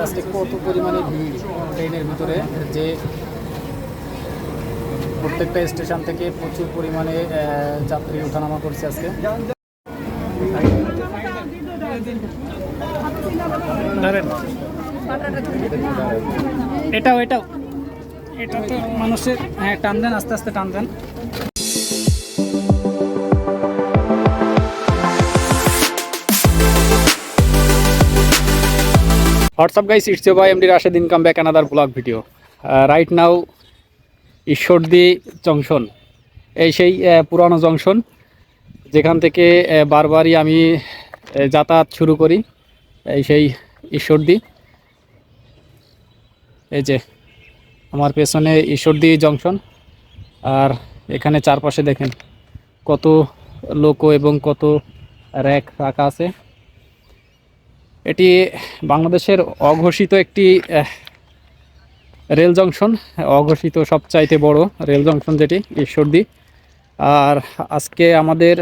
আজকে কত পরিমাণে ভিড় ট্রেনের ভিতরে, যে প্রত্যেকটা স্টেশন থেকে প্রচুর পরিমাণে যাত্রী ওঠানামা করছে আজকে। এটাও এটাও এটা তো মানুষের, হ্যাঁ টান দেন, আস্তে আস্তে টান দেন। What's up guys, it's your boy MD Rashid, come back another vlog video. Right now Ishwardi junction, এই সেই পুরানো জংশন যেখান থেকে বারবারই আমি যাতায়াত শুরু করি। এই সেই ঈশ্বরদী, এই যে আমার পেছনে ঈশ্বরদী জংশন, আর এখানে চারপাশে দেখেন কত লোকো এবং কত র্যাক রাখা আছে। এটি বাংলাদেশের অঘোষিত একটি রেল জংশন, অঘোষিত সবচাইতে বড় রেল জংশন যেটি ঈশ্বরদী। আর আজকে আমাদের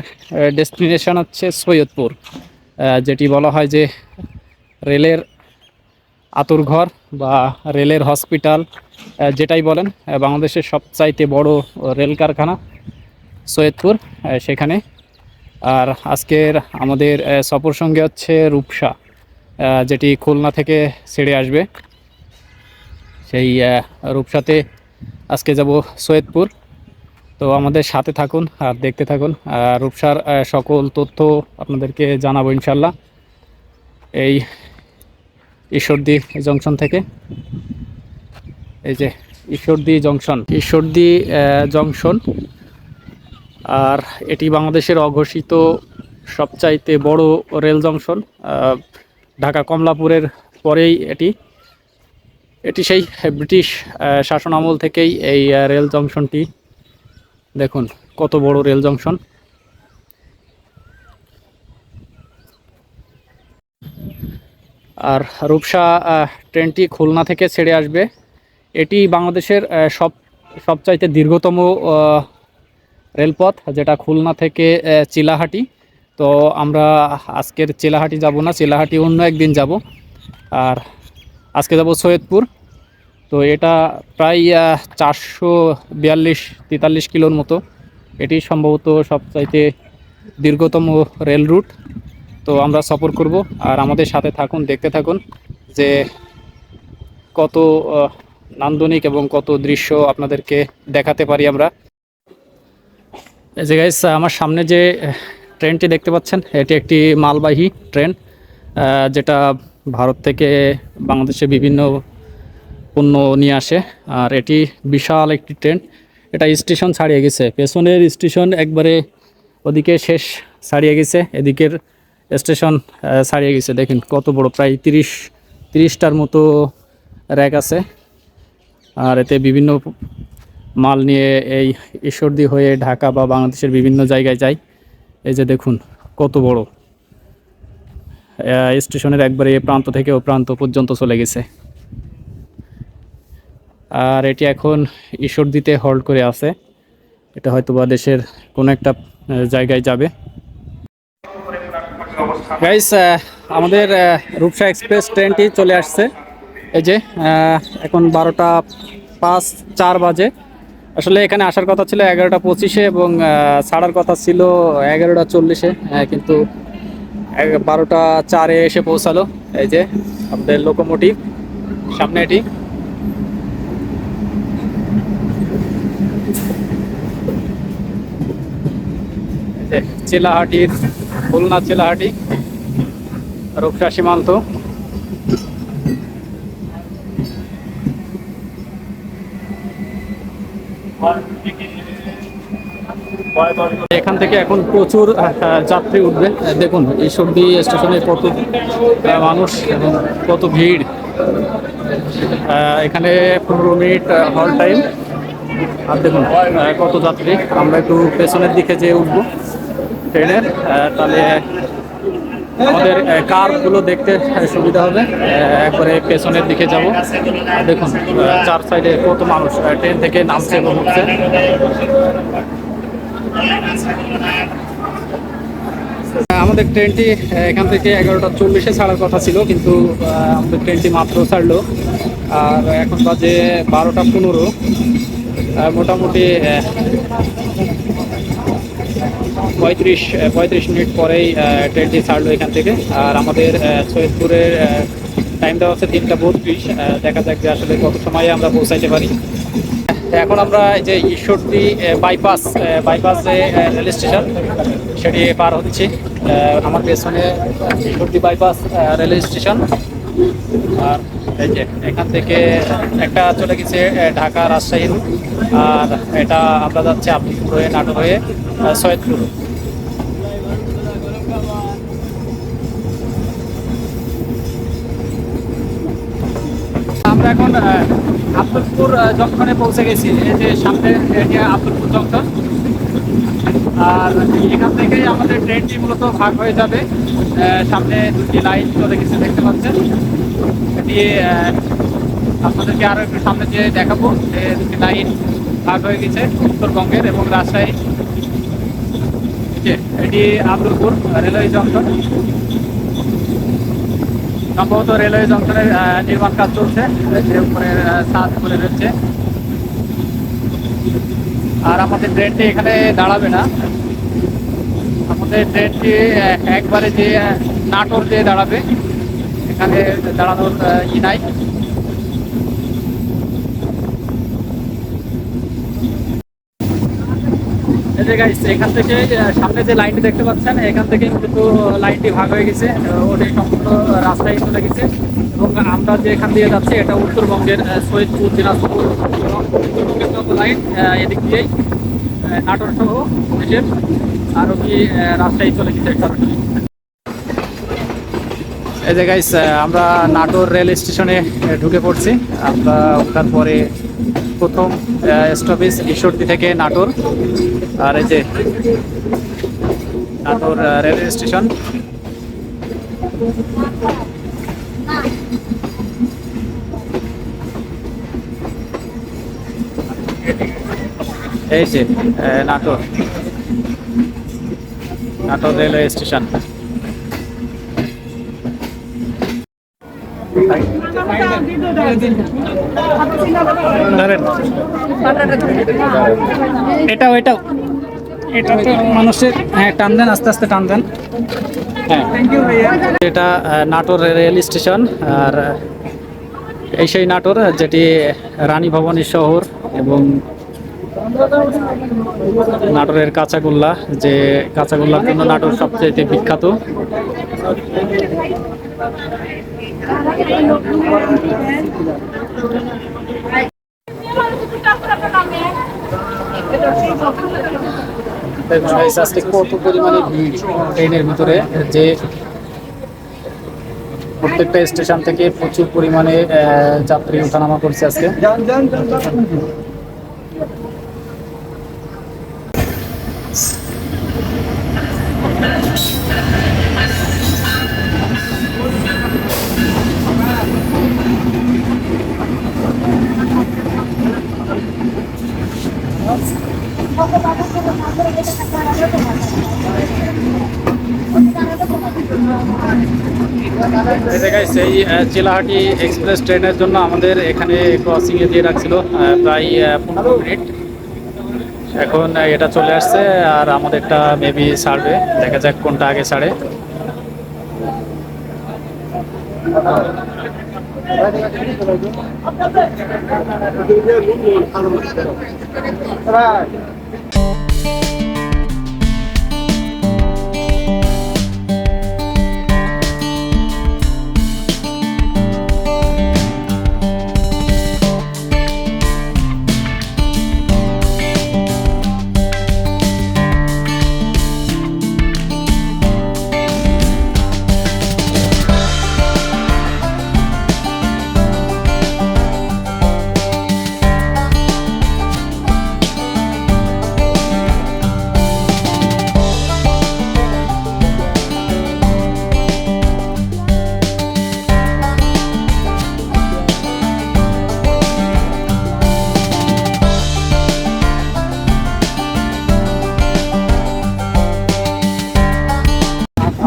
ডেস্টিনেশন হচ্ছে সৈয়দপুর, যেটি বলা হয় যে রেলের আতুরঘর বা রেলের হসপিটাল, যেটাই বলেন, বাংলাদেশের সবচাইতে বড় রেল কারখানা সৈয়দপুর, সেখানে। আর আজকের আমাদের সফর সঙ্গে হচ্ছে রূপসা, যেটি খুলনা থেকে ছেড়ে আসবে। সেই রূপসাতে আজকে যাব সৈয়দপুর। তো আমাদের সাথে থাকুন আর দেখতে থাকুন, রূপসার সকল তথ্য আপনাদেরকে জানাবো ইনশাল্লাহ এই ঈশ্বরদী জংশন থেকে। এই যে ঈশ্বরদী জংশন, ঈশ্বরদী জংশন, আর এটি বাংলাদেশের অঘোষিত সবচাইতে বড় রেল জংশন। ঢাকা কমলাপুরের পরেই এটি সেই ব্রিটিশ শাসন আমল থেকেই এই রেল জংশনটি, দেখুন কত বড় রেল জংশন। আর রূপসা ট্রেনটি খুলনা থেকে ছেড়ে আসবে। এটি বাংলাদেশের সবচাইতে দীর্ঘতম রেলপথ, যেটা খুলনা থেকে চিলাহাটি। তো আমরা আজকের চিলাহাটি যাব না, চিলাহাটি অন্য একদিন যাব। আর আজকে যাব সৈয়দপুর। তো এটা প্রায় 442-43 কিলোর মতো। এটি সম্ভবত সবচাইতে দীর্ঘতম রেল রুট। তো আমরা সফর করব, আর আমাদের সাথে থাকুন, দেখতে থাকুন যে কত নান্দনিক এবং কত দৃশ্য আপনাদেরকে দেখাতে পারি আমরা। এই যে গাইস, আমার সামনে যে ট্রেনটি দেখতে পাচ্ছেন, এটি একটি মালবাহী ট্রেন, যেটা ভারত থেকে বাংলাদেশে বিভিন্ন পণ্য নিয়ে আসে। আর এটি বিশাল একটি ট্রেন। এটা স্টেশন ছাড়িয়ে গেছে, পেছনের স্টেশন একবারে ওদিকে শেষ ছাড়িয়ে গেছে, এদিকের স্টেশন ছাড়িয়ে গেছে। দেখেন কত বড়, প্রায় 30টার মতো র্যাক আছে। আর এতে বিভিন্ন মাল নিয়ে এই ঈশ্বরদী হয়ে ঢাকা বা বাংলাদেশের বিভিন্ন জায়গায় যায়। এই যে দেখুন কত বড়, স্টেশনের একবারে এ প্রান্ত থেকে ও প্রান্ত পর্যন্ত চলে গেছে। আর এটি এখন ঈশ্বরদীতে হল্ট করে আছে। এটা হয়তো বা দেশের কোনো একটা জায়গায় যাবে। গাইস, আমাদের রূপসা এক্সপ্রেস ট্রেনটি চলে আসছে। এই যে এখন 12টা 5-4 বাজে। আসলে এখানে আসার কথা ছিল 11টা 25-এ এবং ছাড়ার কথা ছিল 11টা 40-এ, কিন্তু 12টা 4-এ এসে পৌঁছালো। এই যে আমাদের লোকোমোটিভ সামনে, এটি চিলাহাটির, খুলনা চিলাহাটি রূপসা সীমান্ত। এখান থেকে এখন প্রচুর যাত্রী উঠবে। দেখুন ঈশ্বরদী স্টেশনে কত মানুষ এবং কত ভিড়। এখানে 15 মিনিট হল টাইম। আর দেখুন কত যাত্রী। আমরা একটু পেছনের দিকে যে উঠবো ট্রেনের, তাহলে আমাদের কারগুলো দেখতে সুবিধা হবে। একবারে পেছনের দিকে যাব। দেখুন চার সাইডে কত মানুষ ট্রেন থেকে নামছে এবং উঠছে। আমাদের ট্রেনটি এখান থেকে 11টা 40-এ ছাড়ার কথা ছিল, কিন্তু আমাদের ট্রেনটি মাত্র ছাড়লো। আর এখন বাজে 12টা 15। মোটামুটি 35 মিনিট পরেই ট্রেনটি ছাড়লো এখান থেকে। আর আমাদের সৈয়দপুরের টাইম দেওয়া হচ্ছে 3টা 32। দেখা যাক যে আসলে কত সময়ে আমরা পৌঁছাইতে পারি। এখন আমরা এই যে ঈশ্বরদী বাইপাস যে রেল স্টেশন সেটি পার হচ্ছি। আমার পেছনে ঈশ্বরদী বাইপাস রেল স্টেশন। আর এই যে এখান থেকে একটা চলে গেছে ঢাকা রাজশাহী রুট, আর এটা আমরা যাচ্ছি আব্দুলপুর হয়ে নাটোর হয়ে সৈয়দপুর। আমরা এখন আব্দুলপুর জংশনে পৌঁছে গেছি। এই যে সামনে আব্দুলপুর জংশন। আর এখান থেকেই আমাদের ট্রেনটি মূলত ভাগ হয়ে যাবে। সামনে 2টি লাইন চলে গেছে দেখতে পাচ্ছেন। এটি আপনাদেরকে আরো একটু সামনে দিয়ে দেখাবো যে 2টি লাইন ভাগ হয়ে গেছে উত্তরবঙ্গের এবং রাজশাহী। এটি আব্দুলপুর রেলওয়ে জংশন। সম্ভবত রেলওয়ে জংশনের নির্মাণ কাজ চলছে, উপরে ছাদ করে রয়েছে। আর আমাদের ট্রেনটি এখানে দাঁড়াবে না, আমাদের ট্রেনটি একবারে যে নাটোর যে দাঁড়াবে, এখানে দাঁড়ানোর নাই। এই যে গাইস, এখান থেকে সামনে যে লাইনটি দেখতে পাচ্ছেন, এখান থেকে কিন্তু লাইনটি ভাগ হয়ে গেছে। ওটি সম্পূর্ণ রাস্তায় চলে গেছে এবং আমরা যে এখান দিয়ে যাচ্ছি এটা উত্তরবঙ্গের সৈয়দপুর, দিনাজপুর এবং উত্তরবঙ্গের যত লাইন এদিক দিয়েই নাটোর সহ দেশের আরও কি রাস্তায় চলে গেছে সরাসরি। এই যে গাইস, আমরা নাটোর রেল স্টেশনে ঢুকে পড়ছি। আমরা ওঠার পরে প্রথম স্টপেজ ঈশ্বরদী থেকে নাটোর। আর এই যে নাটোর রেল স্টেশন। এই যে নাটোর রেলওয়ে স্টেশন। এটাও এটা তো মানুষের, হ্যাঁ টান দেন, আস্তে আস্তে টান দেন। হ্যাঁ, এটা নাটোর রেল স্টেশন। আর এই সেই নাটোর যেটি রানী ভবানীর শহর এবং নাটোরের কাঁচাগোল্লা, যে কাঁচাগোল্লার জন্য নাটোর সবচেয়ে বিখ্যাত। আজকে কত পরিমাণে ভিড় ট্রেনের ভিতরে, যে প্রত্যেকটা স্টেশন থেকে প্রচুর পরিমাণে যাত্রী ওঠানামা করছে আজকে। সেই চিলাহাটি এক্সপ্রেস ট্রেনের জন্য আমাদের এখানে ক্রসিংয়ে দিয়ে রাখছিল প্রায় 15 মিনিট। এখন এটা চলে আসছে আর আমাদেরটা মেবি ছাড়বে, দেখা যাক কোনটা আগে ছাড়ে।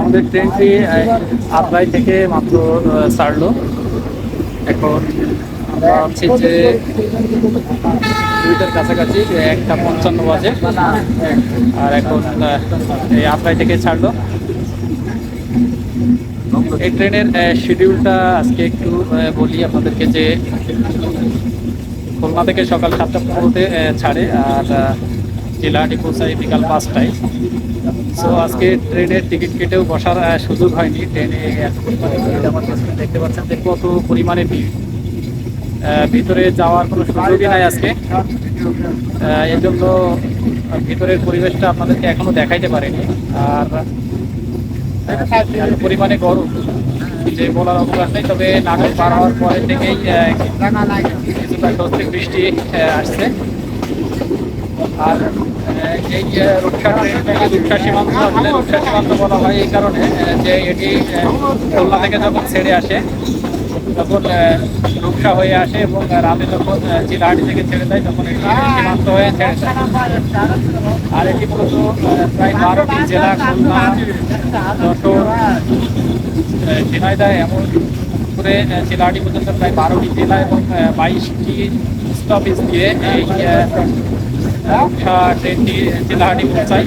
আমাদের ট্রেনটি আদ্রাই থেকে মাত্র ছাড়লো। এখন আমরা আছি যে 2টার কাছাকাছি, 1:55 বাজে। আর এখন এই আদ্রাই থেকে ছাড়লো। এই ট্রেনের শিডিউলটা আজকে একটু বলি আপনাদেরকে, যে খুলনা থেকে সকাল 7:15-তে ছাড়ে, আর জেলাহাটি পৌঁছায় বিকাল 5টায়। সো আজকে ট্রেনের টিকিট কেটেও বসার সুযোগ হয়নি। ট্রেনে এত পরিমাণে ভিড়, আমার কাছে দেখতে পাচ্ছেন যে কত পরিমাণে ভিড়। ভিতরে যাওয়ার কোনো সুযোগই নাই আজকে। এই জন্য ভিতরের পরিবেশটা আপনাদেরকে এখনো দেখাইতে পারিনি। আর পরিমাণে গরম যে বলার অবকাশ নেই। তবে নাটক পার হওয়ার পরে থেকেই কিছুটা স্বস্তিক বৃষ্টি আসছে। আর এই রূপসা ট্রেনটাকে রূপসা সীমান্ত, আসলে রূপসা সীমান্ত বলা হয় এই কারণে যে এটি খুলনা থেকে যখন ছেড়ে আসে তখন রূপসা হয়ে আসে, এবং রাতে যখন চিলাহাটি থেকে ছেড়ে দেয় তখন এটি সীমান্ত হয়ে ছেড়ে দেয়। আর এটি মূলত প্রায় 12টি জেলা, খুলনা, যশোর, ঝিনাইদহ এমন করে চিলাহাটি পর্যন্ত প্রায় 12টি জেলা এবং 22টি স্টপেজ দিয়ে এই রূপসা ট্রেনটি চিলাহাটি পৌঁছায়।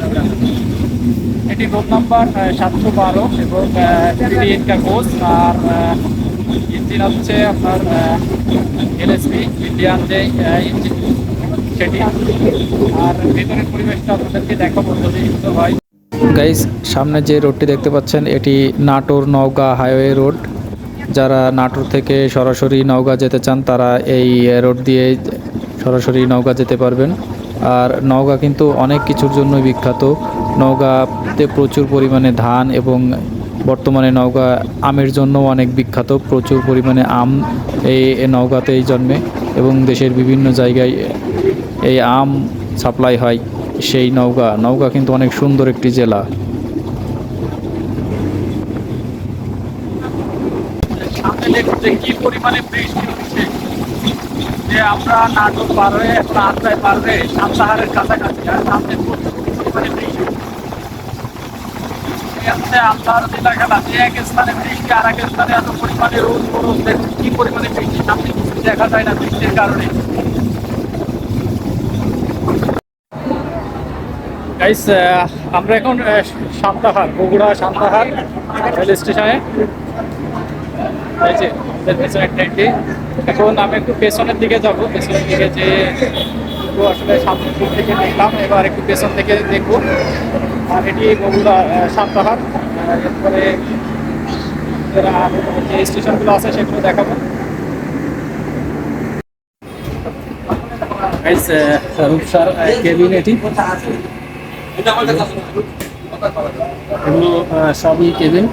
এটি রোড নাম্বার 712 এবং ইন্ডিয়ান কোচ। আর ইঞ্জিন হচ্ছে আপনার এলএসপি ইন্ডিয়ান যে ইঞ্জিন সেটি। আর ভেতরের পরিবেশটা আপনাদেরকে দেখাবো যদি হয়। গাইস, সামনে যে রোডটি দেখতে পাচ্ছেন এটি নাটোর নওগাঁ হাইওয়ে রোড। যারা নাটোর থেকে সরাসরি নওগাঁ যেতে চান তারা এই রোড দিয়ে সরাসরি নওগাঁ যেতে পারবেন। আর নওগাঁ কিন্তু অনেক কিছুর জন্য বিখ্যাত। নওগাঁতে প্রচুর পরিমাণে ধান, এবং বর্তমানে নওগাঁ আমের জন্য অনেক বিখ্যাত। প্রচুর পরিমাণে আম এই নওগাঁতেই জন্মে, এবং দেশের বিভিন্ন জায়গায় এই আম সাপ্লাই হয়। সেই নওগাঁ কিন্তু অনেক সুন্দর একটি জেলা। সামনে দেখুন যে কি পরিমাণে বৃষ্টি হচ্ছে, যে আমরা নাটক পার হয়ে এখন আদ্রায় পার হয়ে সান্তাহারের কাছাকাছি। আর সামনে প্রচুর পরিমাণে বৃষ্টি হচ্ছে। আন্তাহার জেলা খেলা, যে এক স্থানে বৃষ্টি আর এক স্থানে এত পরিমাণে রোদ গরম। দেখুন কি পরিমাণে বৃষ্টি, সামনে কিছু দেখা যায় না বৃষ্টির কারণে। গাইস, আমরা এখন সান্তাহার, বগুড়া সান্তাহার রেল স্টেশনে। পেছনের ট্রেনটি এখন আমি একটু পেছনের দিকে যাবো। পেছনের দিকে যে আসলে সামনের দিক থেকে দেখলাম, এবার একটু পেছন থেকে দেখবো। আর এটি বগুড়া সান্তাহার। এরপরে যে স্টেশনগুলো আছে সেগুলো দেখাবো। গাইস, রূপসার কেবিন এটি। এগুলো সবই কেবিন।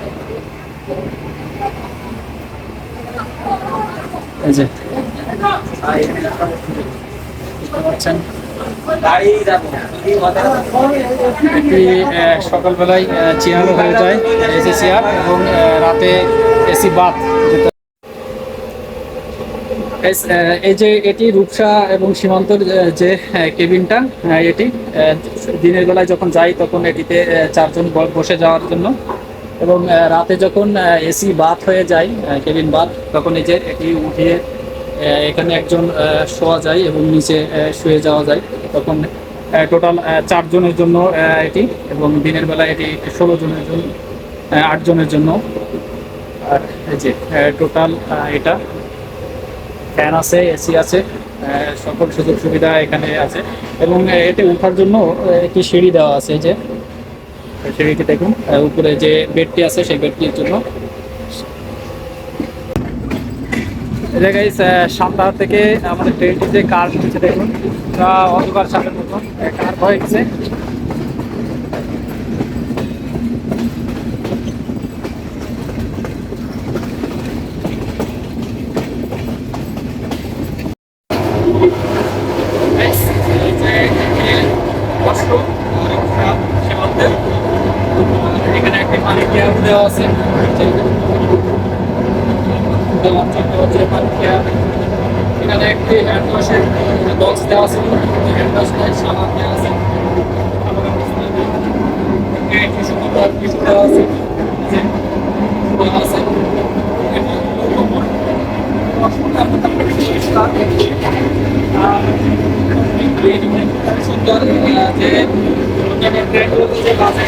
এই যে এটি সকালবেলায় চেয়ারও হয়ে যায়, এসি চেয়ার, এবং রাতে এসি বাথ। এই যে এটি রূপসা এবং সীমান্তর যে কেবিনটা, এটি দিনের বেলায় যখন যাই তখন এটিতে 4 জন বসে যাওয়ার জন্য, এবং রাতে যখন এসি বাথ হয়ে যায়, কেবিন বাথ, তখন এই যে এটি উঠিয়ে এখানে একজন শোয়া যায় এবং নিচে শুয়ে যাওয়া যায়। তখন টোটাল 4 জনের জন্য এটি, এবং দিনের বেলায় এটি 16 জনের জন্য, 8 জনের জন্য। আর এই যে টোটাল এটা ফ্যান আছে, এসি আছে, সকল সুযোগ সুবিধা এখানে আছে। এবং এতে ওঠার জন্য একটি সিঁড়ি দেওয়া আছে। এই যে সিঁড়িটি দেখুন, উপরে যে বেডটি আছে সেই বেডটির জন্য। এই জায়গায় সান্তাহার থেকে আমাদের ট্রেনটি যে কার নিচ্ছে দেখুন, অন্ধকার সামনের মতন কার হয়ে গেছে। এখানে একটি পানি দেওয়া আছে, এখানে একটি হ্যান্ড ওয়াশের বক্স দেওয়া আছে, হ্যান্ড ওয়াশ সাবান দেওয়া আছে, টিস্যু দেওয়া আছে। যে খোলা আছে। সুন্দর যে যে বাসে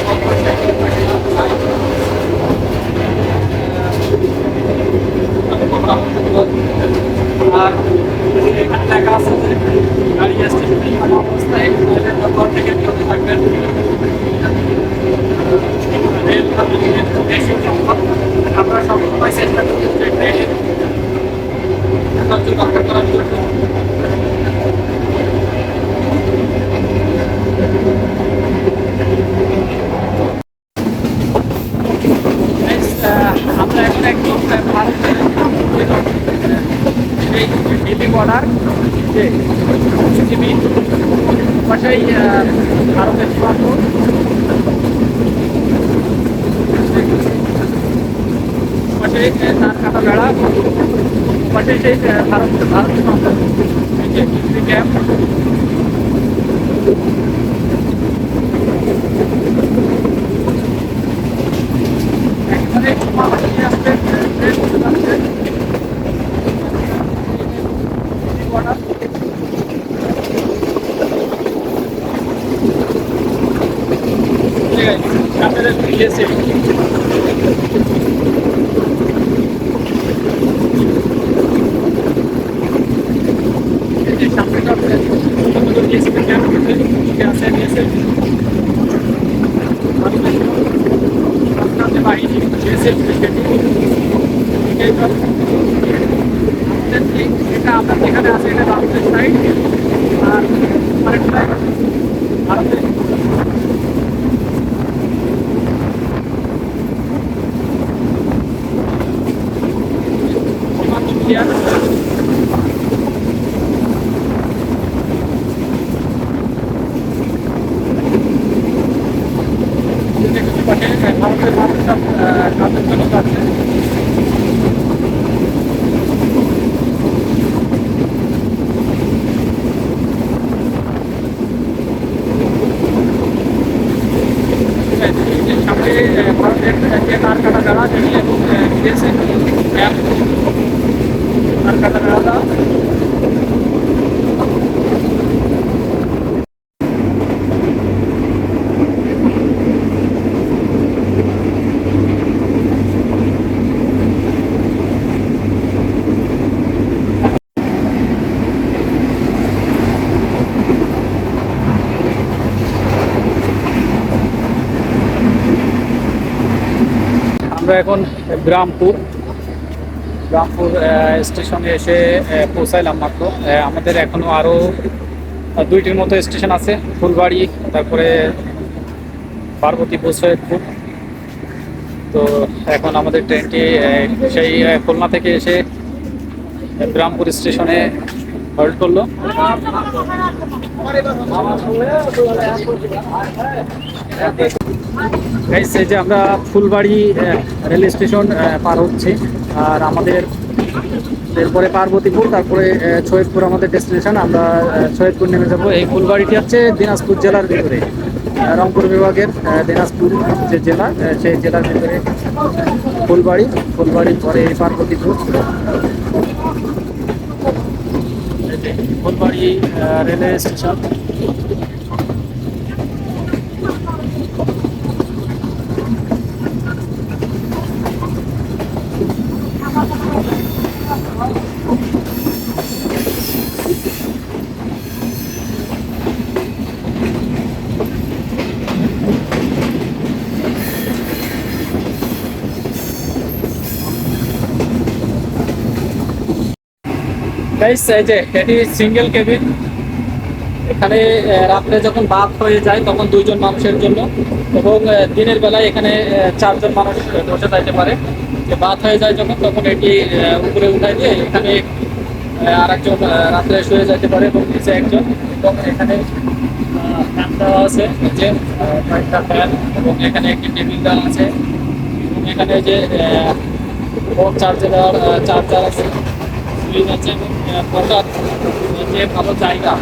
আর এখানে লেখা আছে যে গাড়ি স্টেশনে থাকা অবস্থায় ঘর থেকে চলতে থাকবেন। রেল বেশি আমরা সবসময় চেষ্টা করি যে ট্রেনে রক্ষা করার জন্য। আমরা এখন একদম ভারতের সেই দিল্লি বর্ডার যে পৃথিবী পাশেই ভারতের সীমান্ত, পাশে তার কাটা বেড়া, পাশে সেই ভারত সীমান্ত যে মিলিটারি ক্যাম্প। বাহিনী এটা আপনার যেখানে আছে এটা ভারতের সাইড, আর আরেকটা ভারতের সীমান্ত ক্লিয়ার। ভারতের মানুষ সব কাজের জন্য যাচ্ছে। সামনে ভারতের যে তার কাটা বেড়া যেটি দিয়েছে তার কাটা বেড়াটা আমরা এখন গ্রামপুর স্টেশনে এসে পৌঁছাইলাম মাত্র। আমাদের এখনো আরো দুইটির মতো স্টেশন আছে, ফুলবাড়ি, তারপরে পার্বতীপুর, সৈয়দপুর। তো এখন আমাদের ট্রেনটি সেই খুলনা থেকে এসে গ্রামপুর স্টেশনে হল্ট করলো। এই যে আমরা ফুলবাড়ি রেল স্টেশন পার হচ্ছি, আর আমাদের এরপরে পার্বতীপুর, তারপরে সৈয়দপুর আমাদের ডেস্টিনেশন। আমরা সৈয়দপুর নেমে যাবো। এই ফুলবাড়িটি হচ্ছে দিনাজপুর জেলার ভিতরে, রংপুর বিভাগের দিনাজপুর যে জেলা, সেই জেলার ভিতরে ফুলবাড়ির পরে Parbatipur. Phulbari railway station. Guys, এই যে এটি সিঙ্গেল কেবিন। এখানে রাত্রে যখন বাদ হয়ে যায় তখন দুইজন মানুষের জন্য, এবং দিনের বেলায় এখানে চারজন মানুষ বসে যাইতে পারে। যে বাদ হয়ে যায় যখন, তখন এটি উপরে উঠাই দিয়ে এখানে আরেকজন রাত্রে শুয়ে যাইতে পারে, এবং নিচে একজন। এবং এখানে ফ্যান দেওয়া আছে, যে কয়েকটা ফ্যান, এবং এখানে একটি টেবিল দেওয়া আছে, এবং এখানে যে ফোন চার্জে দেওয়ার চার্জার আছে, সুইচ আছে, এবং বসার যে ভালো জায়গা,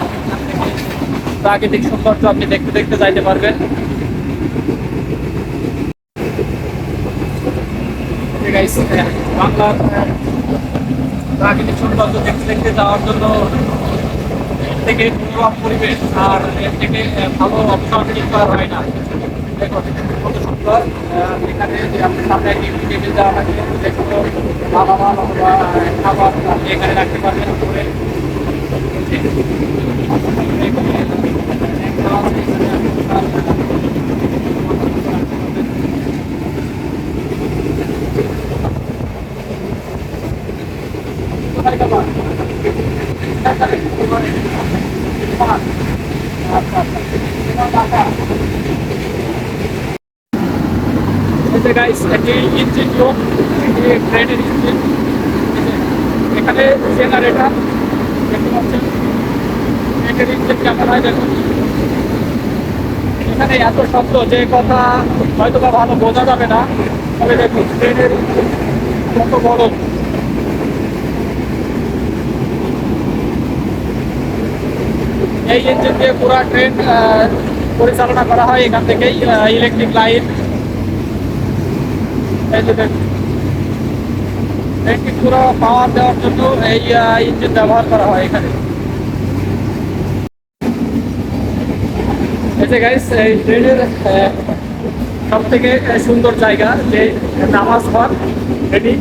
প্রাকৃতিক সৌন্দর্য আপনি দেখতে দেখতে যাইতে পারবেন। গাইস, বাংলার প্রাকৃতিক সৌন্দর্য দেখতে দেখতে যাওয়ার জন্য এর থেকে মনোরম পরিবেশ আর এর থেকে ভালো অপশন কিন্তু আর হয় না। দেখুন কত সুন্দর। এখানে যে আপনি সামনে টিভি টেবিল দেওয়া থাকে, যেগুলো মালামাল অথবা খাবার আপনি এখানে রাখতে পারবেন উপরে। গাইস, একটি ইঞ্জিন রুম, এটি ট্রেনের ইঞ্জিন। এখানে জেনারেটর দেখতে পাচ্ছেন, ট্রেনের ইঞ্জিন ক্যামেরায় দেখুন। এখানে এত শব্দ যে কথা হয়তো বা ভালো বোঝা যাবে না, তবে দেখুন ট্রেনের ইঞ্জিন কত বড়। এই ইঞ্জিন দিয়ে পুরো ট্রেন পরিচালনা করা হয়। এখান থেকেই ইলেকট্রিক লাইন, এই যে দেখুন ট্রেনটি পুরো পাওয়ার দেওয়ার জন্য এই ইঞ্জিন ব্যবহার করা হয় এখানে। এই যে গাইস, এই ট্রেনের সব থেকে সুন্দর জায়গা যে নামাজ ঘর, এটি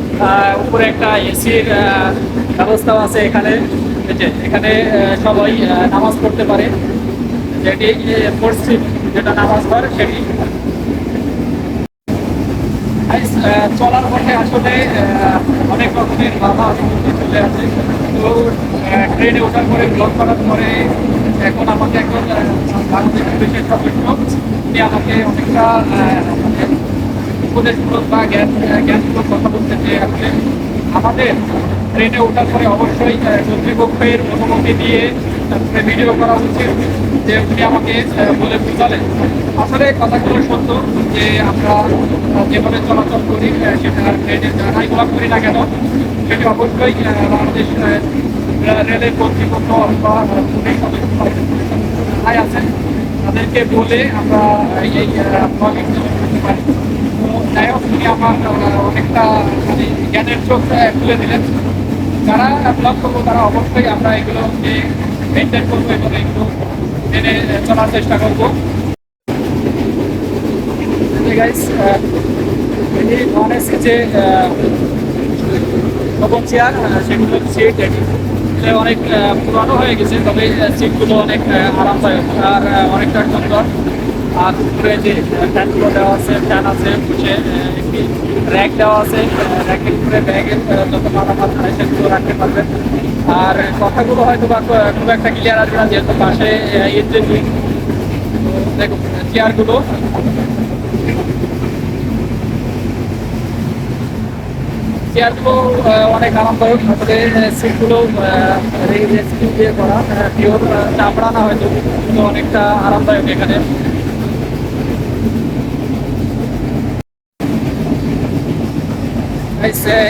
উপরে একটা এসির ব্যবস্থাও আছে এখানে। এই যে এখানে সবাই নামাজ পড়তে পারে, যেটি মসজিদ, যেটা নামাজ ঘর সেটি। চলার পথে আসলে অনেক রকমের বাধা বিপত্তি চলে আসে। তো ট্রেনে ওঠার পরে ব্লক করার পরে এখন আমাকে একজন বাংলাদেশ পুলিশের সদস্য, উনি আমাকে অনেকটা উপদেশমূলক বা জ্ঞানমূলক কথা বলতে, যে আসলে আমাদের ট্রেনে ওঠার পরে অবশ্যই কর্তৃপক্ষের অনুমতি দিয়ে ভিডিও করা উচিত। যে উনি আমাকে বলে বুঝালেন, আসলে কথাগুলো সত্য যে আমরা যেভাবে চলাচল করি সেটা ট্রেনের যারাই ব্লক করি না কেন, সেটি অবশ্যই বাংলাদেশ রেলের কর্তৃপক্ষ বা পুলিশ যারাই আছেন তাদেরকে বলে আমরা এই ব্লগিং করতে পারি। তো যাই হোক, উনি আমার অনেকটা মানে জ্ঞানের চোখ খুলে দিলেন। যারা ব্লগ করবো তারা অবশ্যই আমরা এগুলোকে মেনটেন করবো এবং এগুলো মেনে চলার চেষ্টা করবো। গাইস, এটি নন এসি যে শোভন চেয়ার, সেগুলো সিট এটি অনেক পুরানো হয়ে গেছে, তবে সিটগুলো অনেক আরামদায়ক আর অনেকটা সুন্দর। আর উপরে যে ফ্যানগুলো দেওয়া আছে, ফ্যান আছে, বসে একটি র্যাক দেওয়া আছে, র্যাকের উপরে ব্যাগের যত মালামাল থাকে সেগুলো রাখতে পারবেন। আর কথাগুলো হয়তো বা খুব একটা ক্লিয়ার আসবে না, যেহেতু পাশে ইঞ্জিন উইং। দেখুন চেয়ারগুলো চেয়ারগুলো অনেক আরামদায়ক, আসলে সিটগুলো স্কিন দিয়ে করা, পিওর চামড়া না হয়তো, কিন্তু অনেকটা আরামদায়ক এখানে।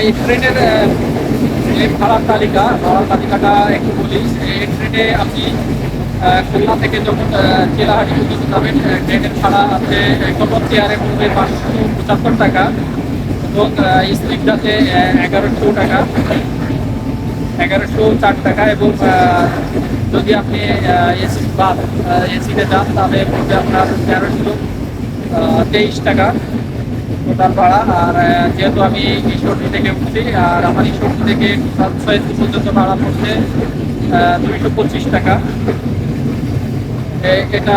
এই ট্রেনের এই ভাড়ার তালিকাটা একটু বলি। এই ট্রেনে আপনি খুলনা থেকে যখন চিলাহাটি পর্যন্ত যাবেন, ট্রেনের ভাড়া আছে কমন চেয়ারে পড়বে 575 টাকা এবং স্লিপটাতে 1100 টাকা, 1104 টাকা। এবং যদি আপনি এসি বাস এসিতে যান তাহলে পড়বে আপনার 1323 টাকা টোটাল ভাড়া। আর যেহেতু আমি ঈশ্বরদী থেকে উঠছি, আর আমার ঈশ্বরদী থেকে সৈয়দপুর পর্যন্ত ভাড়া পড়ছে 225 টাকা এটা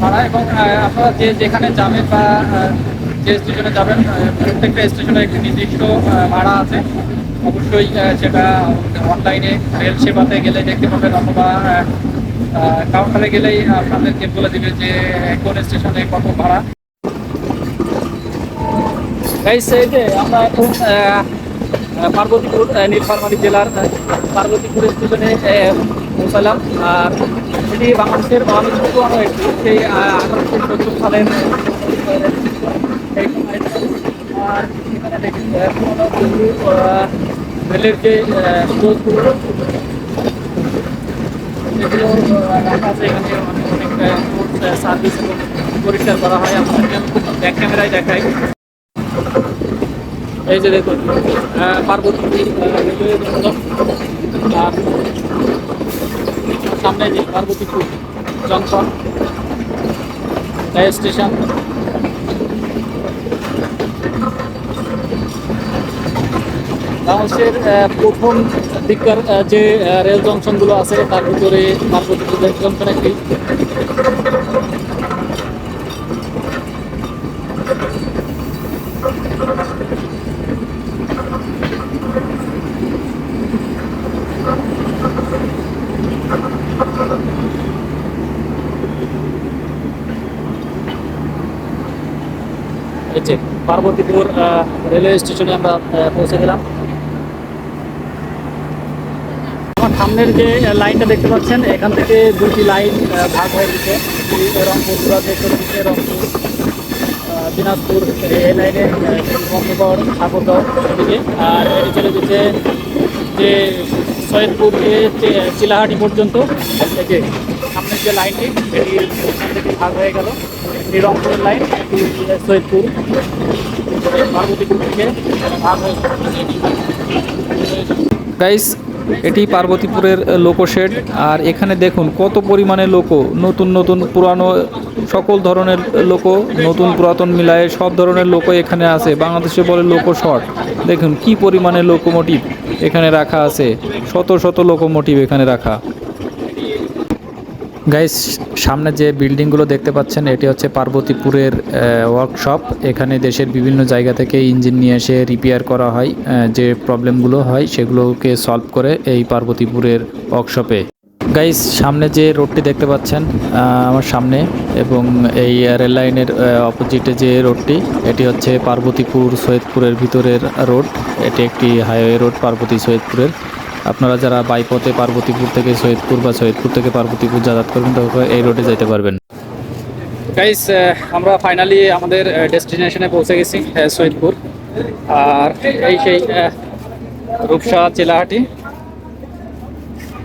ভাড়া। এবং আপনারা যেখানে যাবেন বা যে স্টেশনে যাবেন, প্রত্যেকটা স্টেশনে একটি নির্দিষ্ট ভাড়া আছে। অবশ্যই সেটা অনলাইনে রেল সেবাতে গেলে দেখতে পাবেন, অথবা কাউন্টারে গেলেই আপনাদেরকে বলে দিবে যে কোন স্টেশনে কত ভাড়া। এই যে আমরা এখন পার্বতীপুর, নীলফামারী জেলার পার্বতীপুর স্টেশনে পৌঁছালাম। আর এটি বাংলাদেশের অনেক পুরনো একটি, সেই 1870 সালের। আর এখানে দেখি পুরনো রেলের যে স্টোরগুলো যেগুলো রাখা আছে, এখানে অনেক সার্ভিস এবং পরিষ্কার করা হয়। আপনাদের ব্যাক ক্যামেরায় দেখাই। এই যে দেখুন পার্বতীপুর রেলওয়ে জংশন, আর সামনে যে পার্বতীপুর জংশন স্টেশন। বাংলাদেশের প্রথম দিককার যে রেল জংশনগুলো আছে তার ভিতরে পার্বতীপুর রেল জংশন একটি। এই যে পার্বতীপুর রেলওয়ে স্টেশনে আমরা পৌঁছে গেলাম। আমার সামনের যে লাইনটা দেখতে পাচ্ছেন, এখান থেকে দুটি লাইন ভাগ হয়ে গেছে। রংপুর বিভাগে চলে গেছে রংপুর দিনাজপুর এই লাইনে, পঞ্চগড় ঠাকুরগাঁও এদিকে, আর এটি চলে গেছে যে সৈয়দপুর চিলাহাটি পর্যন্ত। এই যে সামনের যে লাইনটি এটি এখান থেকে ভাগ হয়ে গেল, এটি রংপুরের লাইন, এটি সৈয়দপুর পার্বতীপুর থেকে ভাগ হয়ে গাইস। এটি পার্বতীপুরের লোকো শেড, আর এখানে দেখুন কত পরিমাণে লোকো, নতুন নতুন পুরানো সকল ধরনের লোকো, নতুন পুরাতন মিলায়ে সব ধরনের লোকো এখানে আছে। বাংলাদেশে বলে লোকো শর্ট। দেখুন কি পরিমাণে লোকোমোটিভ এখানে রাখা আছে, শত শত লোকোমোটিভ এখানে রাখা। গাইস, সামনে যে বিল্ডিংগুলো দেখতে পাচ্ছেন এটি হচ্ছে পার্বতীপুরের ওয়ার্কশপ। এখানে দেশের বিভিন্ন জায়গা থেকে ইঞ্জিন নিয়ে এসে রিপেয়ার করা হয়, যে প্রবলেমগুলো হয় সেগুলোকে সলভ করে এই পার্বতীপুরের ওয়ার্কশপে। গাইস, সামনে যে রোডটি দেখতে পাচ্ছেন আমার সামনে, এবং এই রেল লাইনের অপোজিটে যে রোডটি, এটি হচ্ছে পার্বতীপুর সৈয়দপুরের ভিতরের রোড। এটি একটি হাইওয়ে রোড পার্বতী সৈয়দপুরের। আপনারা যারা বাইপথে পার্বতীপুর থেকে সৈয়দপুর বা সৈয়দপুর থেকে পার্বতীপুর যাতায়াত করবেন তখন এই রোডে যেতে পারবেন। গাইস, আমরা ফাইনালি আমাদের ডেস্টিনেশনে পৌঁছে গেছি, সৈয়দপুর। আর এই সেই রূপসা চিলাহাটি,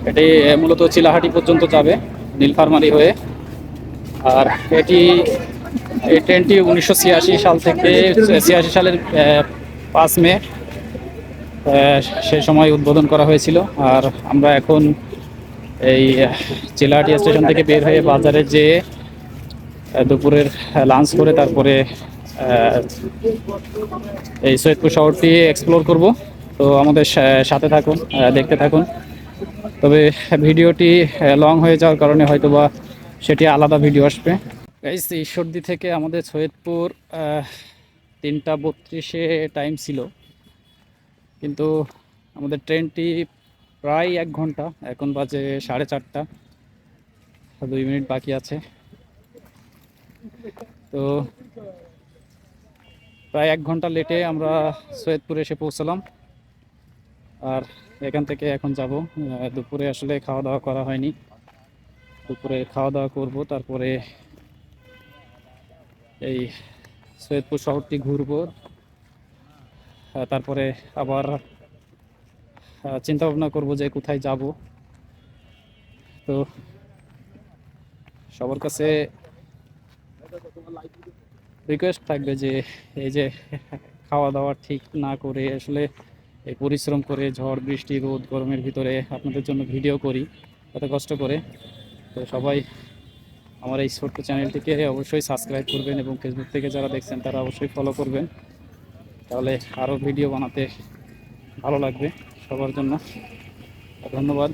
এটি মূলত চিলাহাটি পর্যন্ত যাবে নীলফামারী হয়ে। আর এটি এই ট্রেনটি 1986 সাল থেকে 86 সালের 5 মে সেই সময় উদ্বোধন করা হয়েছিল। আর আমরা এখন এই চিলাহাটি স্টেশন থেকে বের হয়ে বাজারে যেয়ে দুপুরের লাঞ্চ করে তারপরে এই সৈয়দপুর শহরটি এক্সপ্লোর করব। তো আমাদের সাথে থাকুন, দেখতে থাকুন। তবে ভিডিওটি লং হয়ে যাওয়ার কারণে হয়তোবা সেটি আলাদা ভিডিও আসবে। গাইস, ঈশ্বরদী থেকে আমাদের সৈয়দপুর 3:32-এ টাইম ছিল, কিন্তু আমাদের ট্রেনটি প্রায় 1 ঘন্টা, এখন বাজে 4:30, 2 মিনিট বাকি আছে। তো প্রায় 1 ঘন্টা লেটে আমরা সৈয়দপুরে এসে পৌঁছলাম। আর এখান থেকে এখন যাব। দুপুরে আসলে খাওয়া দাওয়া করা হয়নি, দুপুরে খাওয়া দাওয়া করব, তারপরে এই সৈয়দপুর শহরটি ঘুরবো। তারপরে আবার চিন্তা ভাবনা করব যে কোথায় যাব। তো সবার কাছে রিকোয়েস্ট থাকবে যে এই যে খাওয়া দাওয়া ঠিক না করে আসলে এই পরিশ্রম করে ঝড় বৃষ্টি রোদ গরমের ভিতরে আপনাদের জন্য ভিডিও করি এত কষ্ট করে, তো সবাই আমার এই ছোট্ট চ্যানেলটিকে অবশ্যই সাবস্ক্রাইব করবেন এবং ফেসবুক থেকে যারা দেখছেন তারা অবশ্যই ফলো করবেন, তাহলে আরও ভিডিও বানাতে ভালো লাগবে সবার জন্য। ধন্যবাদ।